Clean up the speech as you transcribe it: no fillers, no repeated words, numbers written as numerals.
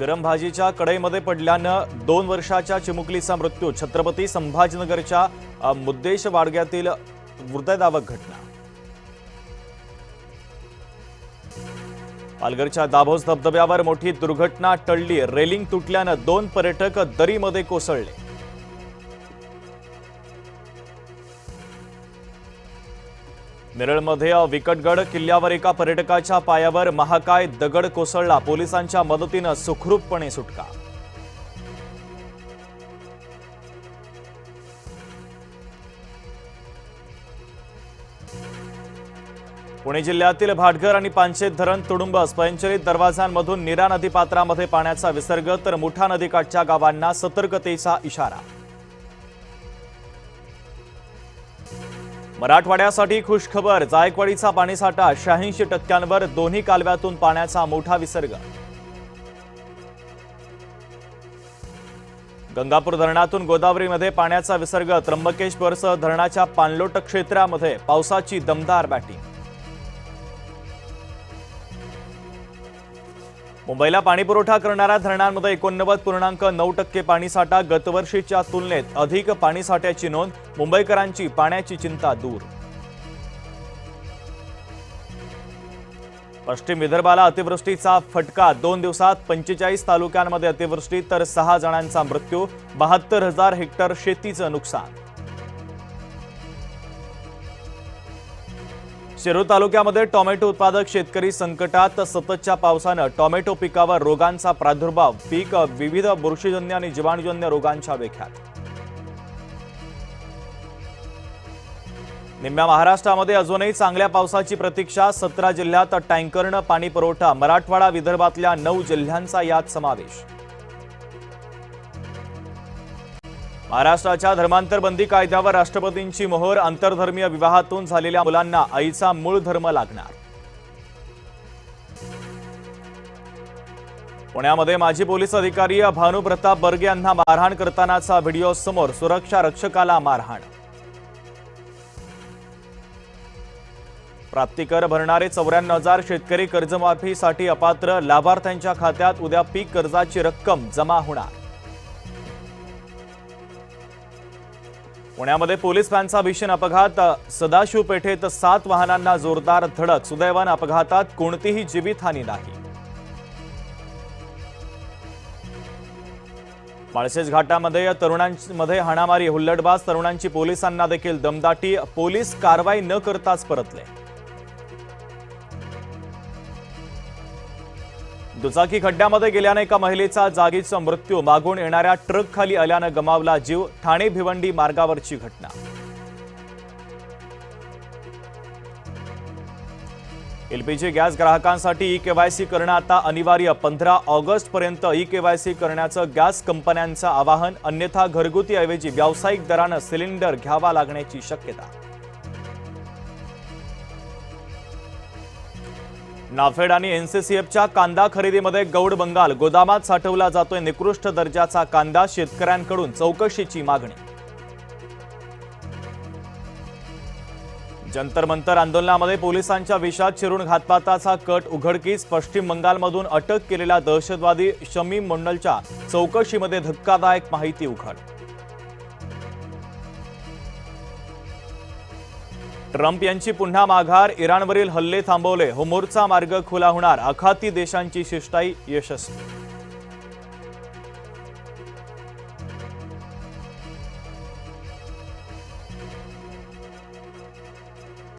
गरम भाजीच्या कढईमध्ये पडल्यानं 2 वर्षाच्या चिमुकलीचा मृत्यू। छत्रपती संभाजीनगरच्या मुद्देश वाडग्यातील हृदयद्रावक घटना। पालघरच्या दाभोस धबधब्यावर मोठी दुर्घटना टळली। रेलिंग तुटल्यानं 2 पर्यटक दरीमध्ये कोसळले। नेरळमध्ये विकटगड किल्ल्यावर एका पर्यटकाच्या पायावर महाकाय दगड कोसळला। पोलिसांच्या मदतीनं सुखरूपपणे सुटका। पुणे जिल्ह्यातील भाटघर आणि पानशेत धरण तुडुंब। स्वयंचलित दरवाजांमधून नीरा नदीपात्रामध्ये पाण्याचा विसर्ग, तर मुठा नदीकाठच्या गावांना सतर्कतेचा इशारा। मराठवाड्यासाठी खुशखबर। जायकवाडीचा पाणीसाठा 86% दोन्ही कालव्यातून पाण्याचा मोठा विसर्ग। गंगापूर धरणातून गोदावरीमध्ये पाण्याचा विसर्ग। त्र्यंबकेश्वरसह धरणाच्या पाणलोट क्षेत्रामध्ये पावसाची दमदार बॅटिंग। मुंबईला पाणीपुरवठा करणाऱ्या धरणांमध्ये 89.9% पाणीसाठा। गतवर्षीच्या तुलनेत अधिक पाणीसाठ्याची नोंद। मुंबईकरांची पाण्याची चिंता दूर। पश्चिम विदर्भाला अतिवृष्टीचा फटका। 2 दिवसात 45 तालुक्यांमध्ये अतिवृष्टी, तर 6 जणांचा मृत्यू। 72,000 हेक्टर शेतीचं नुकसान। शिरूर तालुक्यामध्ये टोमॅटो उत्पादक शेतकरी संकटात। सततच्या पावसानं टोमॅटो पिकावर रोगांचा प्रादुर्भाव। पीक विविध बुरशीजन्य आणि जीवाणूजन्य रोगांच्या विळख्यात। निम्म्या महाराष्ट्रामध्ये अजूनही चांगल्या पावसाची प्रतीक्षा। 17 जिल्ह्यात टँकरनं पाणी पुरवठा। मराठवाडा विदर्भातल्या 9 जिल्ह्यांचा यात समावेश। महाराष्ट्राच्या धर्मांतर बंदी कायद्यावर राष्ट्रपतींची मोहर। आंतरधर्मीय विवाहातून झालेल्या मुलांना आईचा मूळ धर्म लागणार। पुण्यामध्ये माजी पोलीस अधिकारी भानू प्रताप बर्गे यांना मारहाण करतानाचा व्हिडिओ समोर। सुरक्षा रक्षकाला मारहाण। प्राप्तिकर भरणारे 94,000 शेतकरी कर्जमाफीसाठी अपात्र। लाभार्थ्यांच्या खात्यात उद्या पीक कर्जाची रक्कम जमा होणार। पुण्यामध्ये पोलीस व्हॅनचा भीषण अपघात। सदाशिव पेठेत 7 वाहनांना जोरदार धडक। सुदैवानं अपघातात कोणतीही जीवितहानी नाही। माळशेज घाटामध्ये तरुणांमध्ये हाणामारी। हुल्लडबाज तरुणांची पोलिसांना देखील दमदाटी। पोलीस कारवाई न करताच परतले। दुचाकी खड्ड्यामध्ये गेल्याने एका महिलेचा जागीचा मृत्यू। मागून येणाऱ्या ट्रक खाली आल्यानं गमावला जीव। ठाणे भिवंडी मार्गावरची घटना। एलपीजी गॅस ग्राहकांसाठी ई-केवायसी करणं आता अनिवार्य। 15 ऑगस्टपर्यंत ई-केवायसी करण्याचं गॅस कंपन्यांचं आवाहन। अन्यथा घरगुती ऐवजी व्यावसायिक दरानं सिलेंडर घ्यावा लागण्याची शक्यता। नाफेड आणि एनसीसीएफच्या कांदा खरेदीमध्ये गौड बंगाल। गोदामात साठवला जातोय निकृष्ट दर्जाचा कांदा। शेतकऱ्यांकडून चौकशीची मागणी। जंतर मंतर आंदोलनामध्ये पोलिसांच्या विषात शिरून घातपाताचा कट उघडकीस। पश्चिम बंगालमधून अटक केलेला दहशतवादी शमीम मंडलच्या चौकशीमध्ये धक्कादायक माहिती उघड। ट्रम्प यांची पुन्हा माघार। इराणवरील हल्ले थांबवले। होर्मुझचा मार्ग खुला होणार। आखाती देशांची शिष्टाई यशस्वी।